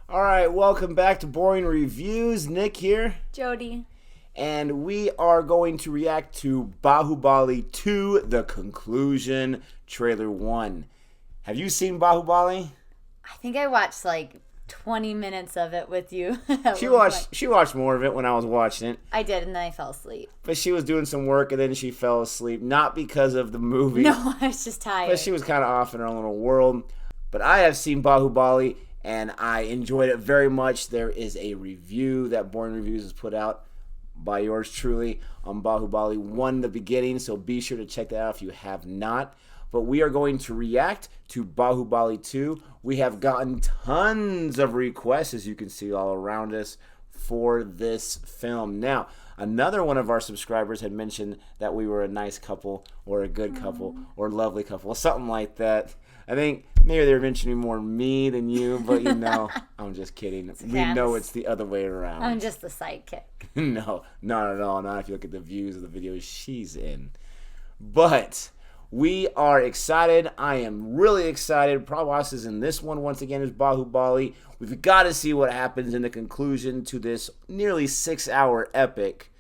All right, welcome back to Boring Reviews. Nick here. Jody. And we are going to react to Baahubali 2, The Conclusion, Trailer 1. Have you seen Baahubali? I think I watched like 20 minutes of it with you. She watched more of it when I was watching it. I did, and then I fell asleep. But she was doing some work, and then she fell asleep. Not because of the movie. No, I was just tired. But she was kind of off in her own little world. But I have seen Baahubali, and I enjoyed it very much. There is a review that Boring Reviews has put out by yours truly on Baahubali 1, the beginning, so be sure to check that out if you have not. But we are going to react to Baahubali 2. We have gotten tons of requests, as you can see all around us, for this film. Now, another one of our subscribers had mentioned that we were a nice couple, or a good couple, or lovely couple, something like that. I think maybe they were mentioning more me than you, but you know, I'm just kidding. We know it's the other way around. I'm just the sidekick. No, not at all. Not if you look at the views of the videos she's in. But we are excited. I am really excited. Prabhas is in this one once again as Baahubali. We've got to see what happens in the conclusion to this nearly 6-hour epic.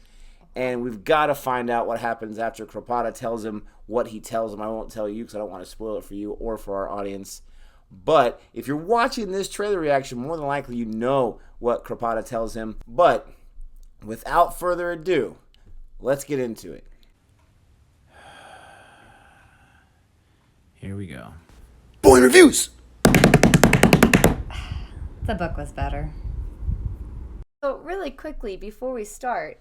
And we've got to find out what happens after Kripada tells him what he tells him. I won't tell you because I don't want to spoil it for you or for our audience. But if you're watching this trailer reaction, more than likely you know what Kripada tells him. But without further ado, let's get into it. Here we go. Boring Reviews! The book was better. So really quickly, before we start,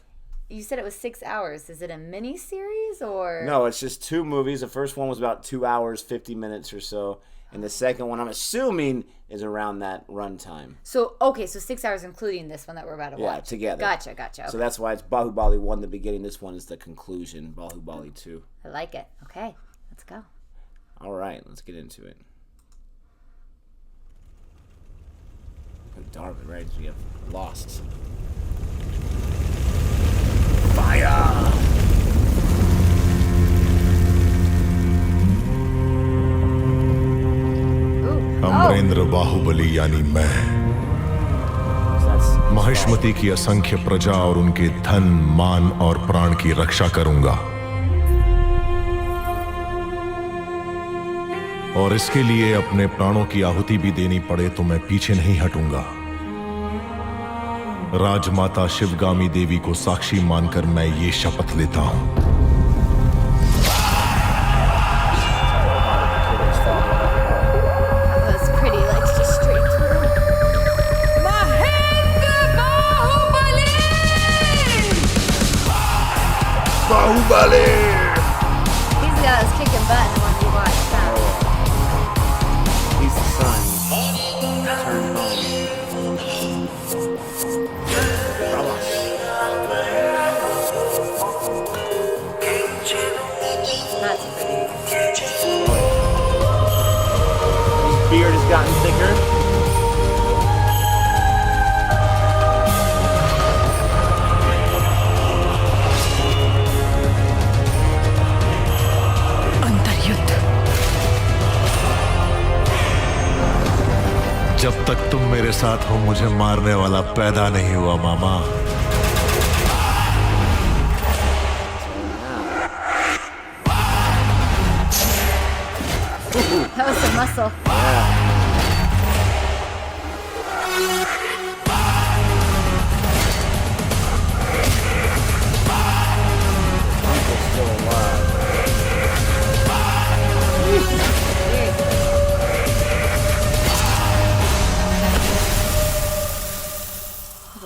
you said it was 6 hours. Is it a mini-series or? No, it's just 2 movies. The first one was about 2 hours, 50 minutes or so. And the second one, I'm assuming, is around that runtime. So, okay, so 6 hours including this one that we're about to watch. Yeah, together. Gotcha. Okay. So that's why it's Baahubali 1, the beginning. This one is the conclusion, Baahubali 2. I like it. Okay, let's go. All right, let's get into it. Dark, right? We get lost. Fire! Amarendra Baahubali यानी मैं महिष्मति की असंख्य प्रजा और उनके धन, मान और प्राण की रक्षा करूंगा और इसके लिए अपने प्राणों की आहुति भी देनी पड़े तो मैं पीछे नहीं हटूंगा। राजमाता शिवगामी देवी को साक्षी मानकर मैं ये शपथ लेता हूं। Baahubali! He's got us kicking butt in the one we watched. He's the son. Turned on. That's pretty. His beard has gotten thicker. जब तक तुम मेरे साथ हो मुझे मारने वाला पैदा नहीं हुआ मामा। That was some muscle.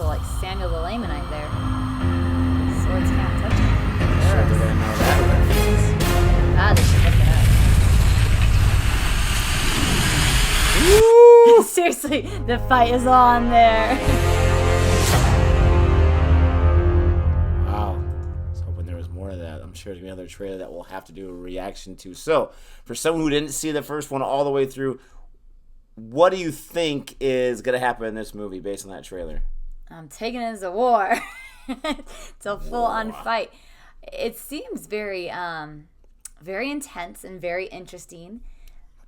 Like Samuel the Lamanite there. Swords can't touch him. Sure didn't know that reference. Ah, they should look it up. Seriously, the fight is on there. Wow. I was hoping there was more of that. I'm sure there's another trailer that we'll have to do a reaction to. So, for someone who didn't see the first one all the way through, what do you think is going to happen in this movie based on that trailer? I'm taking it as a war. It's a full-on fight. It seems very very intense and very interesting.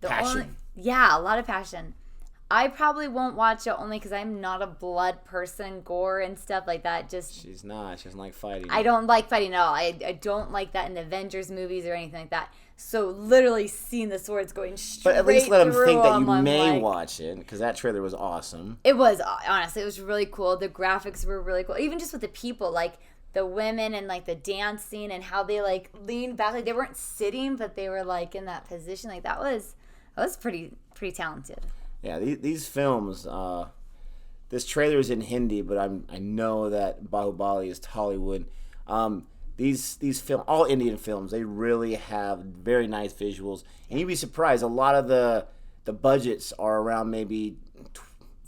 Passion. Yeah, a lot of passion. I probably won't watch it only because I'm not a blood person, gore and stuff like that. She's not. She doesn't like fighting. I don't like fighting at all. I don't like that in the Avengers movies or anything like that. So literally seeing the swords going straight But at least let them think that you I'm may like, watch it, because that trailer was awesome. It was, honestly, it was really cool. The graphics were really cool. Even just with the people, like the women and like the dancing and how they like leaned back. Like they weren't sitting, but they were like in that position. Like that was pretty talented. Yeah, these films, this trailer is in Hindi, but I know that Baahubali is Tollywood. These film, all Indian films, they really have very nice visuals, and you'd be surprised. A lot of the budgets are around maybe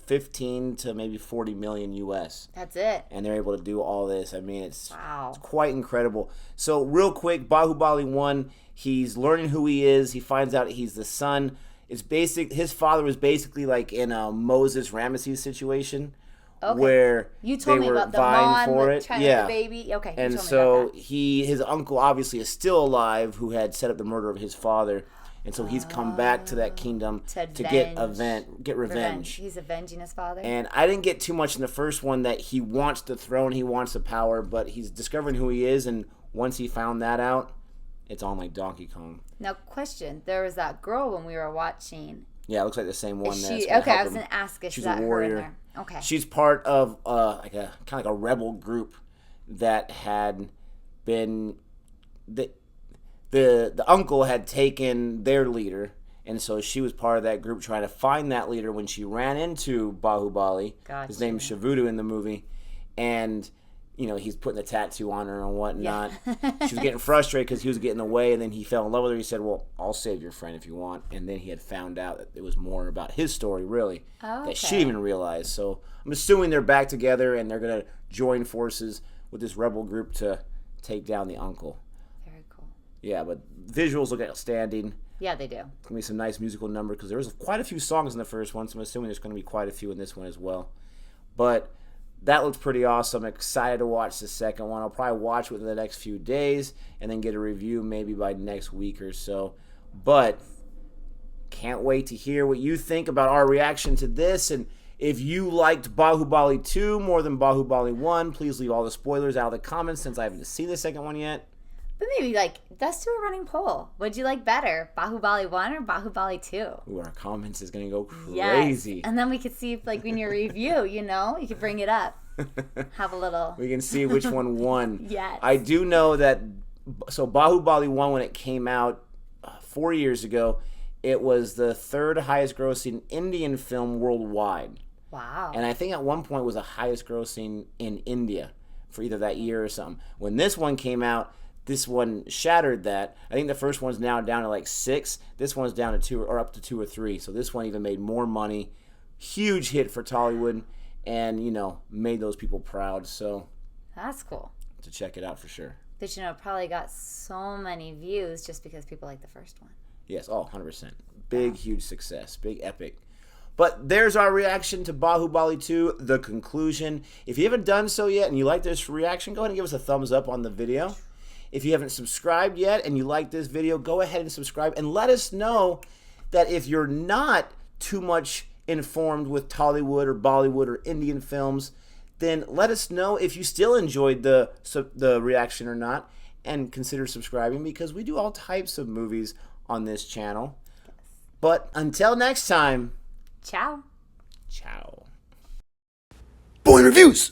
15 to maybe 40 million US. That's it. And they're able to do all this. I mean, it's Wow. it's quite incredible. So real quick, Baahubali 1, he's learning who he is. He finds out he's the son. It's basic. His father was basically like in a Moses Ramesses situation, where you told they me were about the vying mom for it. trying to have the baby. Okay, and you told me so about that. his uncle obviously is still alive, who had set up the murder of his father, and so he's come back to that kingdom to get revenge. He's avenging his father. And I didn't get too much in the first one that he wants the throne, he wants the power, but he's discovering who he is, and once he found that out, it's on like Donkey Kong. Now, question: there was that girl when we were watching. Yeah, it looks like the same one. Okay, I was gonna ask if she's that a her warrior. in there. Okay. She's part of like a kind of like a rebel group that had been the uncle had taken their leader, and so she was part of that group trying to find that leader when she ran into Baahubali. Gotcha. His name's Shavudu in the movie, and you know, he's putting the tattoo on her and whatnot. Yeah. She was getting frustrated because he was getting in the way, and then he fell in love with her. He said, well, I'll save your friend if you want. And then he had found out that it was more about his story, really, that she even realized. So I'm assuming they're back together, and they're going to join forces with this rebel group to take down the uncle. Very cool. Yeah, but visuals look outstanding. Yeah, they do. It's going to be some nice musical numbers because there was quite a few songs in the first one, so I'm assuming there's going to be quite a few in this one as well. But that looks pretty awesome. I'm excited to watch the second one. I'll probably watch it within the next few days and then get a review maybe by next week or so. But can't wait to hear what you think about our reaction to this. And if you liked Baahubali 2 more than Baahubali 1, please leave all the spoilers out of the comments since I haven't seen the second one yet. But maybe, like, let's do a running poll. What'd you like better, Baahubali 1 or Baahubali 2? Ooh, our comments is going to go crazy. Yes. And then we could see, if, like, in your review, you know, you could bring it up. Have a little. We can see which one won. Yes. I do know that, so Baahubali 1, when it came out 4 years ago, it was the third highest grossing Indian film worldwide. Wow. And I think at one point it was the highest grossing in India for either that year or something. When this one came out, this one shattered that. I think the first one's now down to like 6. This one's down to 2 or up to 2 or 3. So this one even made more money. Huge hit for Tollywood, and you know, made those people proud. So that's cool. To check it out for sure. But you know, it probably got so many views just because people like the first one. Yes, 100%. Big, huge success. Big epic. But there's our reaction to Baahubali 2, the conclusion. If you haven't done so yet and you like this reaction, go ahead and give us a thumbs up on the video. If you haven't subscribed yet and you like this video, go ahead and subscribe and let us know that if you're not too much informed with Tollywood or Bollywood or Indian films, then let us know if you still enjoyed the reaction or not, and consider subscribing because we do all types of movies on this channel. Yes. But until next time, ciao. Ciao. Boy Reviews!